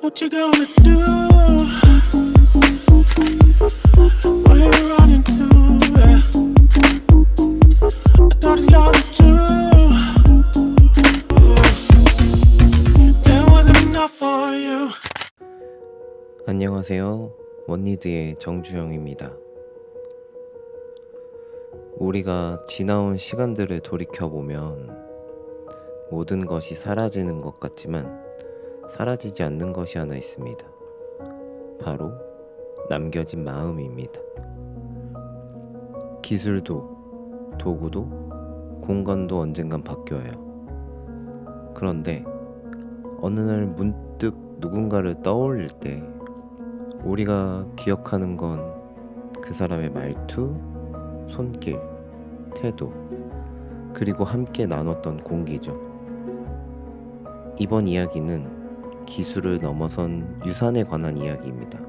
What you gonna do? Where you running to? Yeah. I thought this love was true. There wasn't enough for you. 안녕하세요. 원니드의 정주영입니다. 우리가 지나온 시간들을 돌이켜보면 모든 것이 사라지는 것 같지만 사라지지 않는 것이 하나 있습니다. 바로 남겨진 마음입니다. 기술도, 도구도, 공간도 언젠간 바뀌어요. 그런데 어느 날 문득 누군가를 떠올릴 때 우리가 기억하는 건 그 사람의 말투, 손길, 태도, 그리고 함께 나눴던 공기죠. 이번 이야기는 기술을 넘어선 유산에 관한 이야기입니다.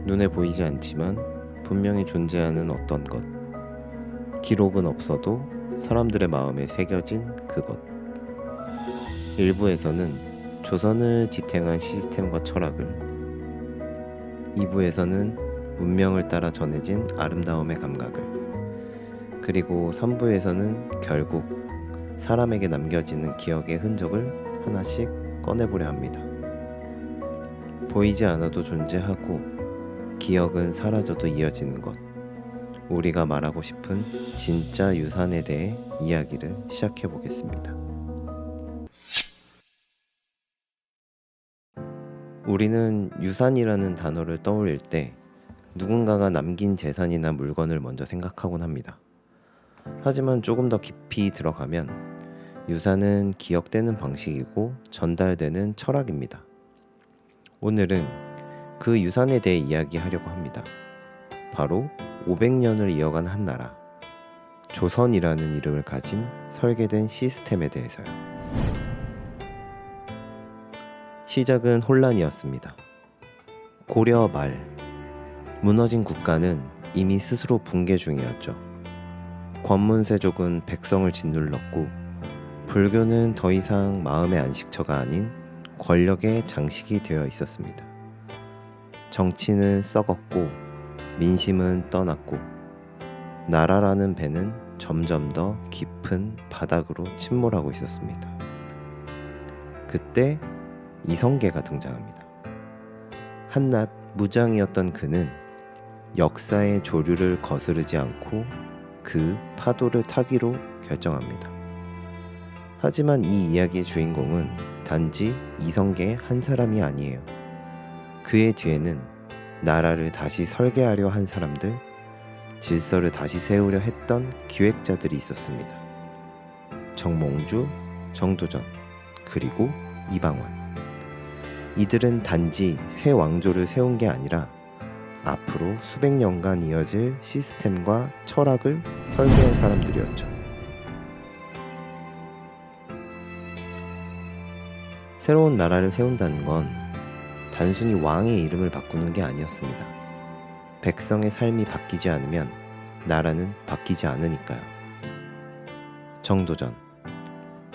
눈에 보이지 않지만 분명히 존재하는 어떤 것, 기록은 없어도 사람들의 마음에 새겨진 그것. 일부에서는 조선을 지탱한 시스템과 철학을, 2부에서는 문명을 따라 전해진 아름다움의 감각을, 그리고 3부에서는 결국 사람에게 남겨지는 기억의 흔적을 하나씩 꺼내보려 합니다. 보이지 않아도 존재하고 기억은 사라져도 이어지는 것, 우리가 말하고 싶은 진짜 유산에 대해 이야기를 시작해보겠습니다. 우리는 유산이라는 단어를 떠올릴 때 누군가가 남긴 재산이나 물건을 먼저 생각하곤 합니다. 하지만 조금 더 깊이 들어가면 유산은 기억되는 방식이고 전달되는 철학입니다. 오늘은 그 유산에 대해 이야기하려고 합니다. 바로 500년을 이어간 한 나라, 조선이라는 이름을 가진 설계된 시스템에 대해서요. 시작은 혼란이었습니다. 고려 말, 무너진 국가는 이미 스스로 붕괴 중이었죠. 권문세족은 백성을 짓눌렀고 불교는 더 이상 마음의 안식처가 아닌 권력의 장식이 되어 있었습니다. 정치는 썩었고 민심은 떠났고 나라라는 배는 점점 더 깊은 바닥으로 침몰하고 있었습니다. 그때 이성계가 등장합니다. 한낱 무장이었던 그는 역사의 조류를 거스르지 않고 그 파도를 타기로 결정합니다. 하지만 이 이야기의 주인공은 단지 이성계의 한 사람이 아니에요. 그의 뒤에는 나라를 다시 설계하려 한 사람들, 질서를 다시 세우려 했던 기획자들이 있었습니다. 정몽주, 정도전, 그리고 이방원. 이들은 단지 새 왕조를 세운 게 아니라 앞으로 수백 년간 이어질 시스템과 철학을 설계한 사람들이었죠. 새로운 나라를 세운다는 건 단순히 왕의 이름을 바꾸는 게 아니었습니다. 백성의 삶이 바뀌지 않으면 나라는 바뀌지 않으니까요. 정도전.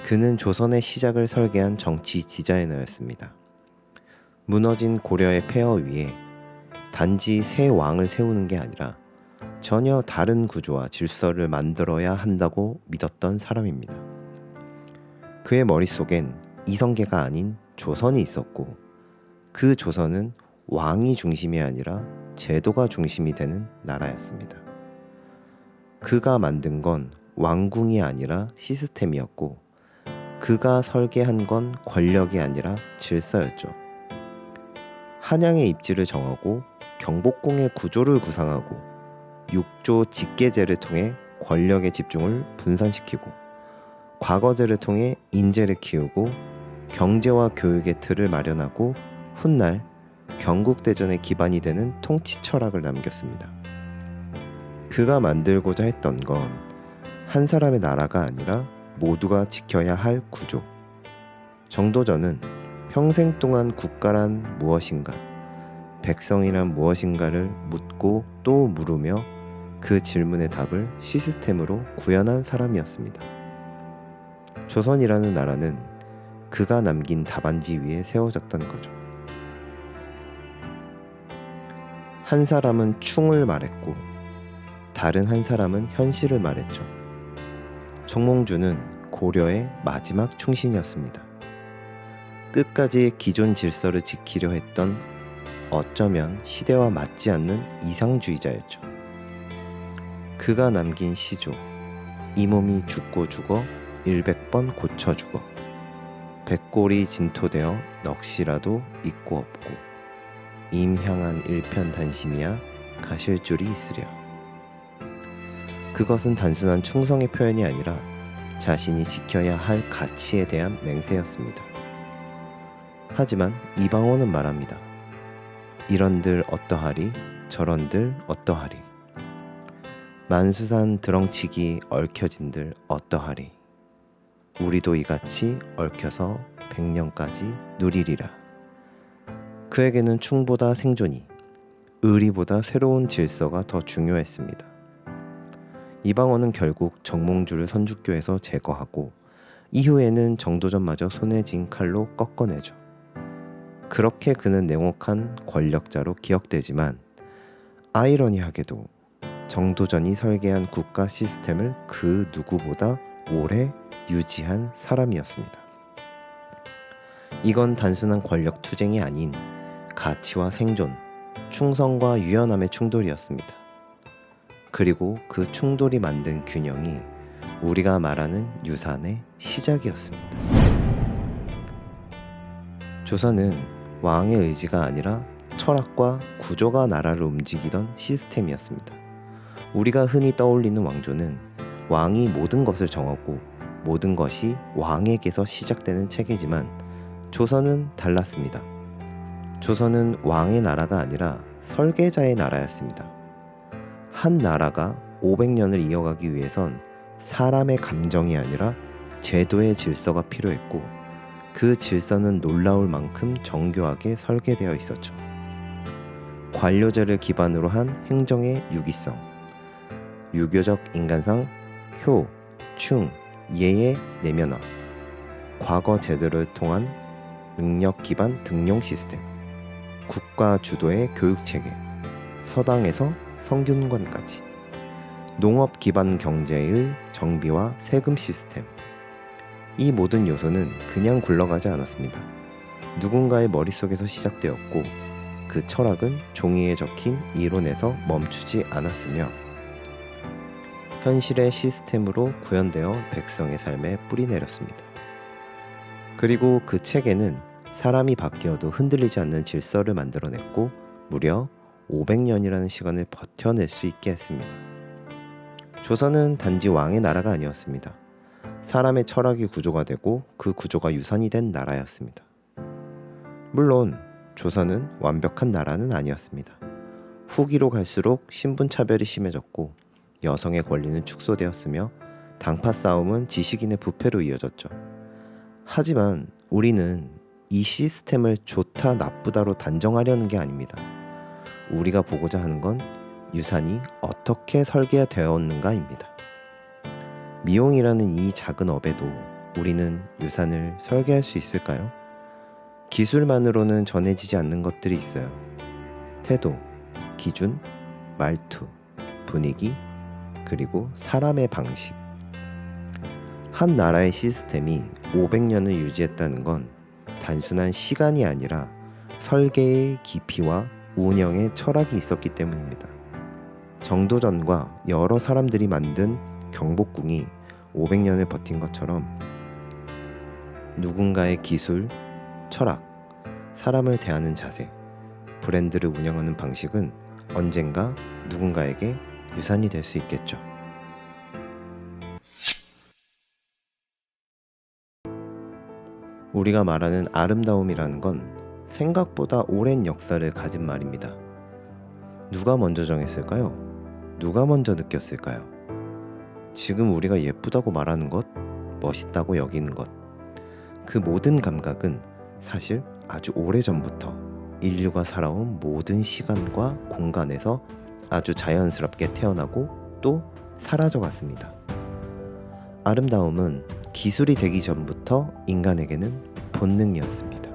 그는 조선의 시작을 설계한 정치 디자이너였습니다. 무너진 고려의 폐허 위에 단지 새 왕을 세우는 게 아니라 전혀 다른 구조와 질서를 만들어야 한다고 믿었던 사람입니다. 그의 머릿속엔 이성계가 아닌 조선이 있었고 그 조선은 왕이 중심이 아니라 제도가 중심이 되는 나라였습니다. 그가 만든 건 왕궁이 아니라 시스템이었고 그가 설계한 건 권력이 아니라 질서였죠. 한양의 입지를 정하고 경복궁의 구조를 구상하고 육조 직계제를 통해 권력의 집중을 분산시키고 과거제를 통해 인재를 키우고 경제와 교육의 틀을 마련하고 훗날 경국대전의 기반이 되는 통치 철학을 남겼습니다. 그가 만들고자 했던 건 한 사람의 나라가 아니라 모두가 지켜야 할 구조. 정도전은 평생 동안 국가란 무엇인가, 백성이란 무엇인가를 묻고 또 물으며 그 질문의 답을 시스템으로 구현한 사람이었습니다. 조선이라는 나라는 그가 남긴 답안지 위에 세워졌던 거죠. 한 사람은 충을 말했고 다른 한 사람은 현실을 말했죠. 정몽주는 고려의 마지막 충신이었습니다. 끝까지 기존 질서를 지키려 했던 어쩌면 시대와 맞지 않는 이상주의자였죠. 그가 남긴 시조, 이 몸이 죽고 죽어 100번 고쳐 죽어 백골이 진토되어 넋이라도 있고 없고 임향한 일편단심이야 가실 줄이 있으랴. 그것은 단순한 충성의 표현이 아니라 자신이 지켜야 할 가치에 대한 맹세였습니다. 하지만 이방원은 말합니다. 이런들 어떠하리 저런들 어떠하리 만수산 드렁치기 얽혀진들 어떠하리 우리도 이같이 얽혀서 100년까지 누리리라. 그에게는 충보다 생존이, 의리보다 새로운 질서가 더 중요했습니다. 이방원은 결국 정몽주를 선주교에서 제거하고 이후에는 정도전마저 손에 쥔 칼로 꺾어내죠. 그렇게 그는 냉혹한 권력자로 기억되지만 아이러니하게도 정도전이 설계한 국가 시스템을 그 누구보다 오래 유지한 사람이었습니다. 이건 단순한 권력 투쟁이 아닌 가치와 생존, 충성과 유연함의 충돌이었습니다. 그리고 그 충돌이 만든 균형이 우리가 말하는 유산의 시작이었습니다. 조선은 왕의 의지가 아니라 철학과 구조가 나라를 움직이던 시스템이었습니다. 우리가 흔히 떠올리는 왕조는 왕이 모든 것을 정하고 모든 것이 왕에게서 시작되는 체계지만 조선은 달랐습니다. 조선은 왕의 나라가 아니라 설계자의 나라였습니다. 한 나라가 500년을 이어가기 위해선 사람의 감정이 아니라 제도의 질서가 필요했고 그 질서는 놀라울 만큼 정교하게 설계되어 있었죠. 관료제를 기반으로 한 행정의 유기성, 유교적 인간상 효, 충, 예의 내면화, 과거 제도를 통한 능력 기반 등용 시스템, 국가 주도의 교육체계, 서당에서 성균관까지, 농업 기반 경제의 정비와 세금 시스템. 이 모든 요소는 그냥 굴러가지 않았습니다. 누군가의 머릿속에서 시작되었고 그 철학은 종이에 적힌 이론에서 멈추지 않았으며 현실의 시스템으로 구현되어 백성의 삶에 뿌리내렸습니다. 그리고 그 체계는 사람이 바뀌어도 흔들리지 않는 질서를 만들어냈고 무려 500년이라는 시간을 버텨낼 수 있게 했습니다. 조선은 단지 왕의 나라가 아니었습니다. 사람의 철학이 구조가 되고 그 구조가 유산이 된 나라였습니다. 물론 조선은 완벽한 나라는 아니었습니다. 후기로 갈수록 신분차별이 심해졌고 여성의 권리는 축소되었으며 당파 싸움은 지식인의 부패로 이어졌죠. 하지만 우리는 이 시스템을 좋다 나쁘다로 단정하려는 게 아닙니다. 우리가 보고자 하는 건 유산이 어떻게 설계되었는가입니다. 미용이라는 이 작은 업에도 우리는 유산을 설계할 수 있을까요? 기술만으로는 전해지지 않는 것들이 있어요. 태도, 기준, 말투, 분위기, 그리고 사람의 방식. 한 나라의 시스템이 500년을 유지했다는 건 단순한 시간이 아니라 설계의 깊이와 운영의 철학이 있었기 때문입니다. 정도전과 여러 사람들이 만든 경복궁이 500년을 버틴 것처럼 누군가의 기술, 철학, 사람을 대하는 자세, 브랜드를 운영하는 방식은 언젠가 누군가에게 유산이 될 수 있겠죠. 우리가 말하는 아름다움이라는 건 생각보다 오랜 역사를 가진 말입니다. 누가 먼저 정했을까요? 누가 먼저 느꼈을까요? 지금 우리가 예쁘다고 말하는 것, 멋있다고 여기는 것, 그 모든 감각은 사실 아주 오래전부터 인류가 살아온 모든 시간과 공간에서 아주 자연스럽게 태어나고 또 사라져갔습니다. 아름다움은 기술이 되기 전부터 인간에게는 본능이었습니다.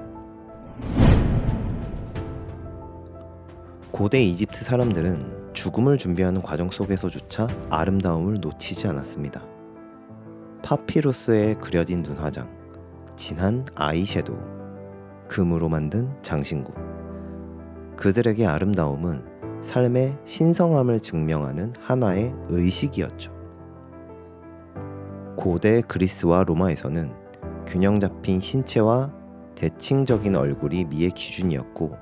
고대 이집트 사람들은 죽음을 준비하는 과정 속에서조차 아름다움을 놓치지 않았습니다. 파피루스에 그려진 눈화장, 진한 아이섀도우, 금으로 만든 장신구. 그들에게 아름다움은 삶의 신성함을 증명하는 하나의 의식이었죠. 고대 그리스와 로마에서는 균형 잡힌 신체와 대칭적인 얼굴이 미의 기준이었고,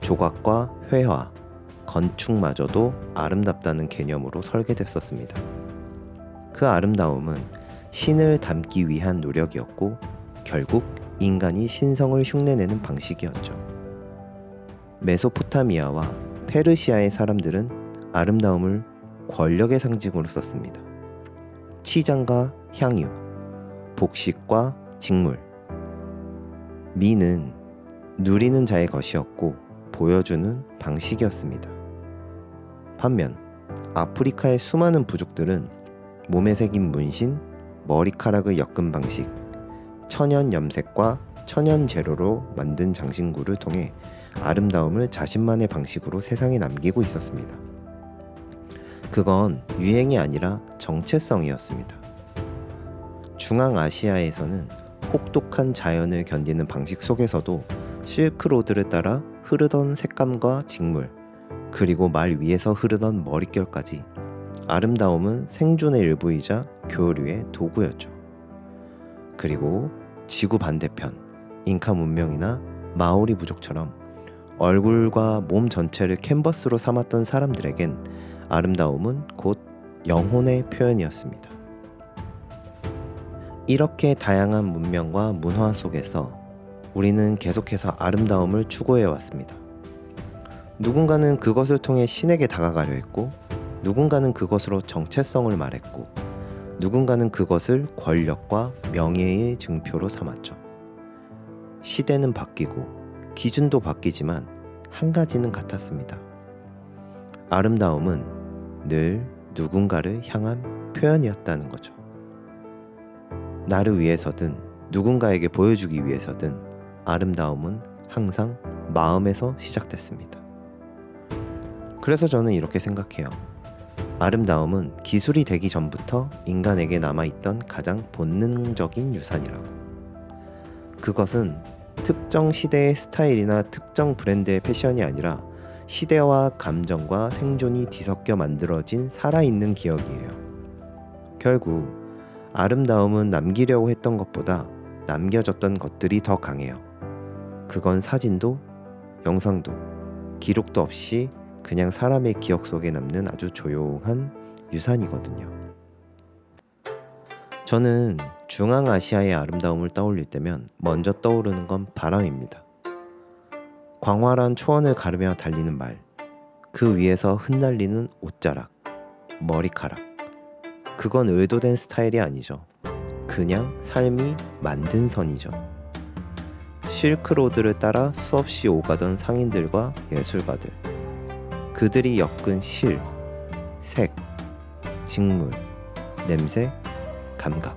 조각과 회화, 건축마저도 아름답다는 개념으로 설계됐었습니다. 그 아름다움은 신을 닮기 위한 노력이었고, 결국 인간이 신성을 흉내내는 방식이었죠. 메소포타미아와 페르시아의 사람들은 아름다움을 권력의 상징으로 썼습니다. 치장과 향유, 복식과 직물. 미는 누리는 자의 것이었고 보여주는 방식이었습니다. 반면 아프리카의 수많은 부족들은 몸에 새긴 문신, 머리카락을 엮은 방식, 천연 염색과 천연 재료로 만든 장신구를 통해 아름다움을 자신만의 방식으로 세상에 남기고 있었습니다. 그건 유행이 아니라 정체성이었습니다. 중앙아시아에서는 혹독한 자연을 견디는 방식 속에서도 실크로드를 따라 흐르던 색감과 직물, 그리고 말 위에서 흐르던 머릿결까지 아름다움은 생존의 일부이자 교류의 도구였죠. 그리고 지구 반대편 잉카 문명이나 마오리 부족처럼 얼굴과 몸 전체를 캔버스로 삼았던 사람들에겐 아름다움은 곧 영혼의 표현이었습니다. 이렇게 다양한 문명과 문화 속에서 우리는 계속해서 아름다움을 추구해 왔습니다. 누군가는 그것을 통해 신에게 다가가려 했고, 누군가는 그것으로 정체성을 말했고, 누군가는 그것을 권력과 명예의 증표로 삼았죠. 시대는 바뀌고 기준도 바뀌지만 한 가지는 같았습니다. 아름다움은 늘 누군가를 향한 표현이었다는 거죠. 나를 위해서든 누군가에게 보여주기 위해서든 아름다움은 항상 마음에서 시작됐습니다. 그래서 저는 이렇게 생각해요. 아름다움은 기술이 되기 전부터 인간에게 남아있던 가장 본능적인 유산이라고. 그것은 특정 시대의 스타일이나 특정 브랜드의 패션이 아니라 시대와 감정과 생존이 뒤섞여 만들어진 살아있는 기억이에요. 결국 아름다움은 남기려고 했던 것보다 남겨졌던 것들이 더 강해요. 그건 사진도 영상도 기록도 없이 그냥 사람의 기억 속에 남는 아주 조용한 유산이거든요. 저는 중앙아시아의 아름다움을 떠올릴 때면 먼저 떠오르는 건 바람입니다. 광활한 초원을 가르며 달리는 말, 그 위에서 흩날리는 옷자락, 머리카락. 그건 의도된 스타일이 아니죠. 그냥 삶이 만든 선이죠. 실크로드를 따라 수없이 오가던 상인들과 예술가들, 그들이 엮은 실, 색, 직물, 냄새, 감각.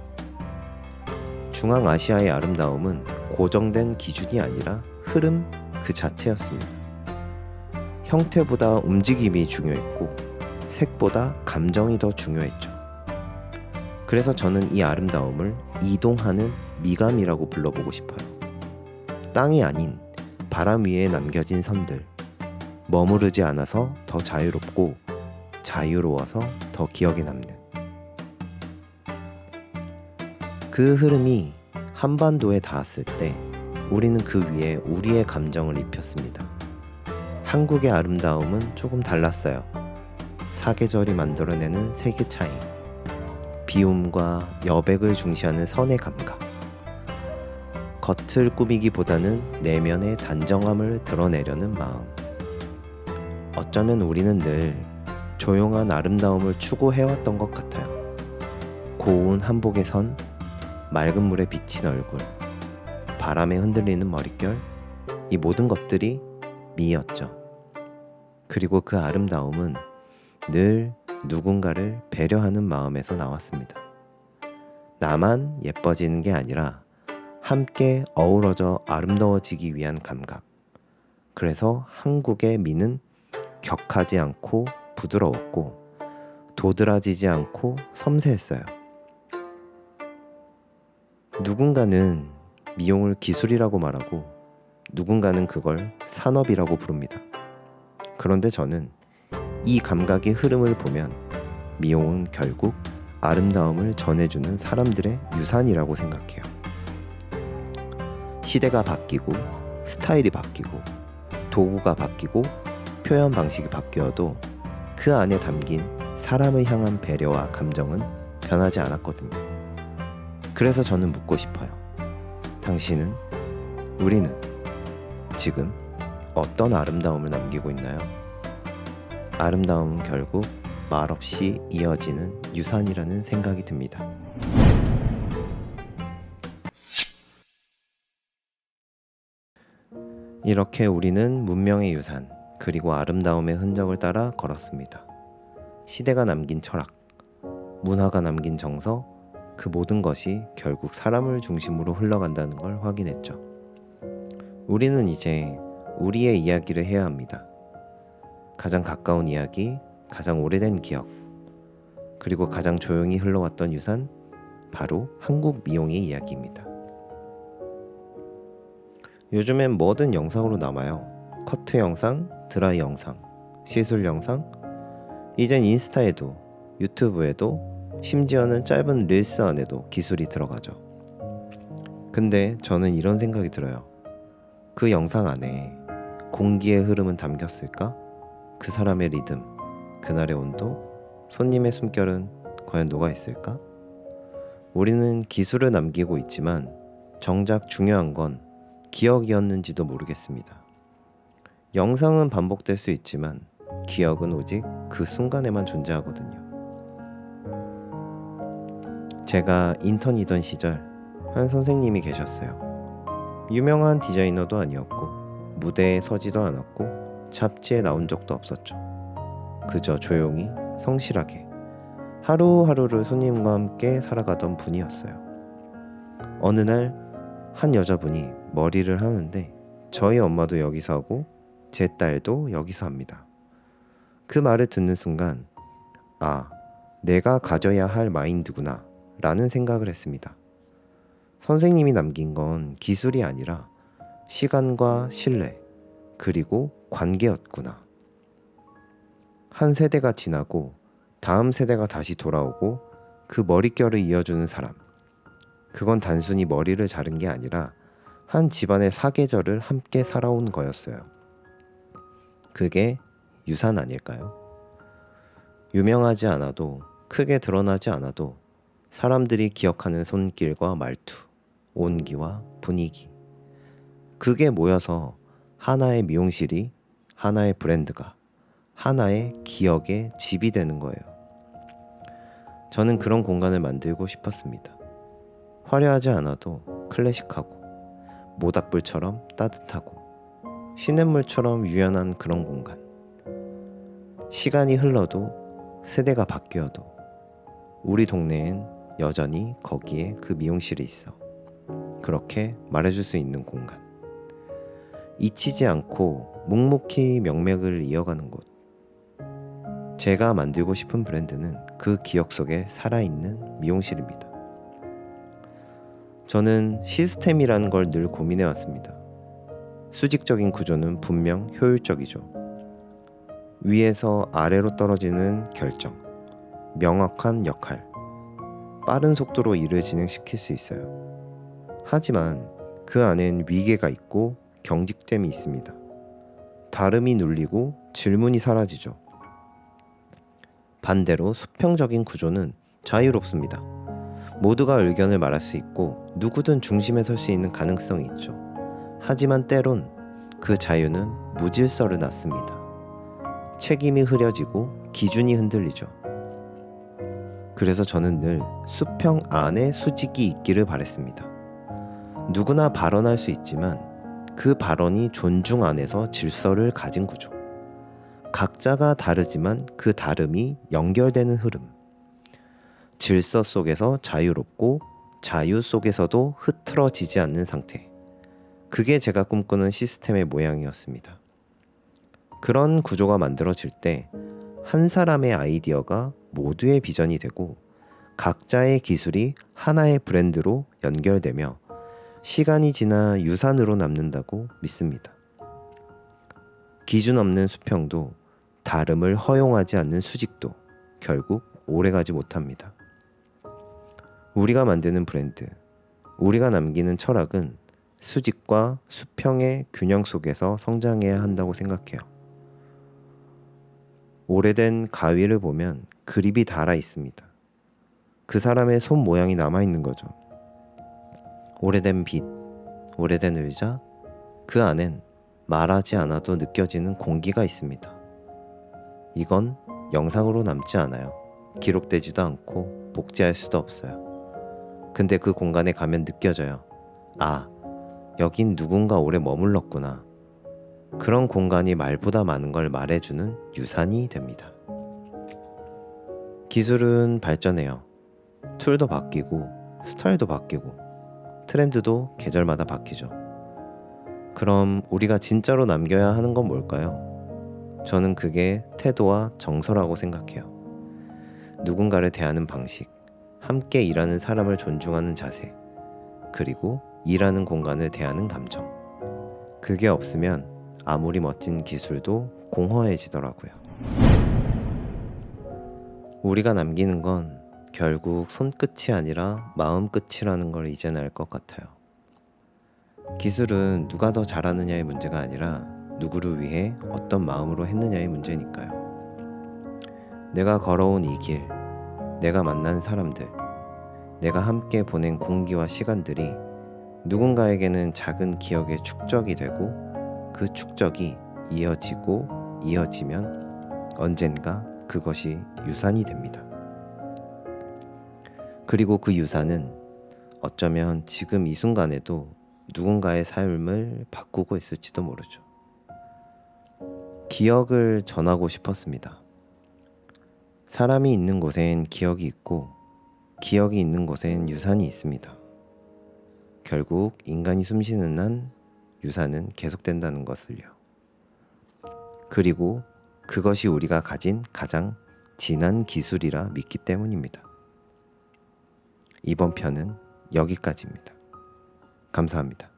중앙아시아의 아름다움은 고정된 기준이 아니라 흐름 그 자체였습니다. 형태보다 움직임이 중요했고 색보다 감정이 더 중요했죠. 그래서 저는 이 아름다움을 이동하는 미감이라고 불러보고 싶어요. 땅이 아닌 바람 위에 남겨진 선들, 머무르지 않아서 더 자유롭고 자유로워서 더 기억에 남는 그 흐름이 한반도에 닿았을 때 우리는 그 위에 우리의 감정을 입혔습니다. 한국의 아름다움은 조금 달랐어요. 사계절이 만들어내는 세계 차이, 비움과 여백을 중시하는 선의 감각, 겉을 꾸미기보다는 내면의 단정함을 드러내려는 마음. 어쩌면 우리는 늘 조용한 아름다움을 추구해왔던 것 같아요. 고운 한복의 선, 맑은 물에 비친 얼굴, 바람에 흔들리는 머릿결, 이 모든 것들이 미였죠. 그리고 그 아름다움은 늘 누군가를 배려하는 마음에서 나왔습니다. 나만 예뻐지는 게 아니라 함께 어우러져 아름다워지기 위한 감각. 그래서 한국의 미는 격하지 않고 부드러웠고 도드라지지 않고 섬세했어요. 누군가는 미용을 기술이라고 말하고 누군가는 그걸 산업이라고 부릅니다. 그런데 저는 이 감각의 흐름을 보면 미용은 결국 아름다움을 전해주는 사람들의 유산이라고 생각해요. 시대가 바뀌고 스타일이 바뀌고 도구가 바뀌고 표현 방식이 바뀌어도 그 안에 담긴 사람을 향한 배려와 감정은 변하지 않았거든요. 그래서 저는 묻고 싶어요. 당신은, 우리는 지금 어떤 아름다움을 남기고 있나요? 아름다움은 결국 말없이 이어지는 유산이라는 생각이 듭니다. 이렇게 우리는 문명의 유산, 그리고 아름다움의 흔적을 따라 걸었습니다. 시대가 남긴 철학, 문화가 남긴 정서, 그 모든 것이 결국 사람을 중심으로 흘러간다는 걸 확인했죠. 우리는 이제 우리의 이야기를 해야 합니다. 가장 가까운 이야기, 가장 오래된 기억, 그리고 가장 조용히 흘러왔던 유산, 바로 한국 미용의 이야기입니다. 요즘엔 뭐든 영상으로 남아요. 커트 영상, 드라이 영상, 시술 영상, 이젠 인스타에도 유튜브에도 심지어는 짧은 릴스 안에도 기술이 들어가죠. 근데 저는 이런 생각이 들어요. 그 영상 안에 공기의 흐름은 담겼을까? 그 사람의 리듬, 그날의 온도, 손님의 숨결은 과연 녹아있을까? 우리는 기술을 남기고 있지만 정작 중요한 건 기억이었는지도 모르겠습니다. 영상은 반복될 수 있지만 기억은 오직 그 순간에만 존재하거든요. 제가 인턴이던 시절 한 선생님이 계셨어요. 유명한 디자이너도 아니었고 무대에 서지도 않았고 잡지에 나온 적도 없었죠. 그저 조용히 성실하게 하루하루를 손님과 함께 살아가던 분이었어요. 어느 날 한 여자분이 머리를 하는데 저희 엄마도 여기서 하고 제 딸도 여기서 합니다. 그 말을 듣는 순간 아, 내가 가져야 할 마인드구나 라는 생각을 했습니다. 선생님이 남긴 건 기술이 아니라 시간과 신뢰, 그리고 관계였구나. 한 세대가 지나고 다음 세대가 다시 돌아오고 그 머릿결을 이어주는 사람. 그건 단순히 머리를 자른 게 아니라 한 집안의 사계절을 함께 살아온 거였어요. 그게 유산 아닐까요? 유명하지 않아도, 크게 드러나지 않아도 사람들이 기억하는 손길과 말투, 온기와 분위기, 그게 모여서 하나의 미용실이, 하나의 브랜드가, 하나의 기억의 집이 되는 거예요. 저는 그런 공간을 만들고 싶었습니다. 화려하지 않아도 클래식하고 모닥불처럼 따뜻하고 시냇물처럼 유연한 그런 공간. 시간이 흘러도 세대가 바뀌어도 우리 동네엔 여전히 거기에 그 미용실이 있어. 그렇게 말해줄 수 있는 공간. 잊히지 않고 묵묵히 명맥을 이어가는 곳. 제가 만들고 싶은 브랜드는 그 기억 속에 살아있는 미용실입니다. 저는 시스템이라는 걸 늘 고민해왔습니다. 수직적인 구조는 분명 효율적이죠. 위에서 아래로 떨어지는 결정, 명확한 역할, 빠른 속도로 일을 진행시킬 수 있어요. 하지만 그 안엔 위계가 있고 경직됨이 있습니다. 다름이 눌리고 질문이 사라지죠. 반대로 수평적인 구조는 자유롭습니다. 모두가 의견을 말할 수 있고 누구든 중심에 설 수 있는 가능성이 있죠. 하지만 때론 그 자유는 무질서를 낳습니다. 책임이 흐려지고 기준이 흔들리죠. 그래서 저는 늘 수평 안에 수직이 있기를 바랬습니다. 누구나 발언할 수 있지만 그 발언이 존중 안에서 질서를 가진 구조. 각자가 다르지만 그 다름이 연결되는 흐름. 질서 속에서 자유롭고 자유 속에서도 흐트러지지 않는 상태. 그게 제가 꿈꾸는 시스템의 모양이었습니다. 그런 구조가 만들어질 때 한 사람의 아이디어가 모두의 비전이 되고 각자의 기술이 하나의 브랜드로 연결되며 시간이 지나 유산으로 남는다고 믿습니다. 기준 없는 수평도 다름을 허용하지 않는 수직도 결국 오래가지 못합니다. 우리가 만드는 브랜드, 우리가 남기는 철학은 수직과 수평의 균형 속에서 성장해야 한다고 생각해요. 오래된 가위를 보면 그립이 닳아 있습니다. 그 사람의 손 모양이 남아있는 거죠. 오래된 빛, 오래된 의자, 그 안엔 말하지 않아도 느껴지는 공기가 있습니다. 이건 영상으로 남지 않아요. 기록되지도 않고 복제할 수도 없어요. 근데 그 공간에 가면 느껴져요. 아, 여긴 누군가 오래 머물렀구나. 그런 공간이 말보다 많은 걸 말해주는 유산이 됩니다. 기술은 발전해요. 툴도 바뀌고 스타일도 바뀌고 트렌드도 계절마다 바뀌죠. 그럼 우리가 진짜로 남겨야 하는 건 뭘까요? 저는 그게 태도와 정서라고 생각해요. 누군가를 대하는 방식, 함께 일하는 사람을 존중하는 자세, 그리고 일하는 공간을 대하는 감정. 그게 없으면 아무리 멋진 기술도 공허해지더라고요. 우리가 남기는 건 결국 손끝이 아니라 마음끝이라는 걸 이젠 알 것 같아요. 기술은 누가 더 잘하느냐의 문제가 아니라 누구를 위해 어떤 마음으로 했느냐의 문제니까요. 내가 걸어온 이 길, 내가 만난 사람들, 내가 함께 보낸 공기와 시간들이 누군가에게는 작은 기억의 축적이 되고 그 축적이 이어지고 이어지면 언젠가 그것이 유산이 됩니다. 그리고 그 유산은 어쩌면 지금 이 순간에도 누군가의 삶을 바꾸고 있을지도 모르죠. 기억을 전하고 싶었습니다. 사람이 있는 곳엔 기억이 있고 기억이 있는 곳엔 유산이 있습니다. 결국 인간이 숨쉬는 한 유산은 계속된다는 것을요. 그리고 그것이 우리가 가진 가장 진한 기술이라 믿기 때문입니다. 이번 편은 여기까지입니다. 감사합니다.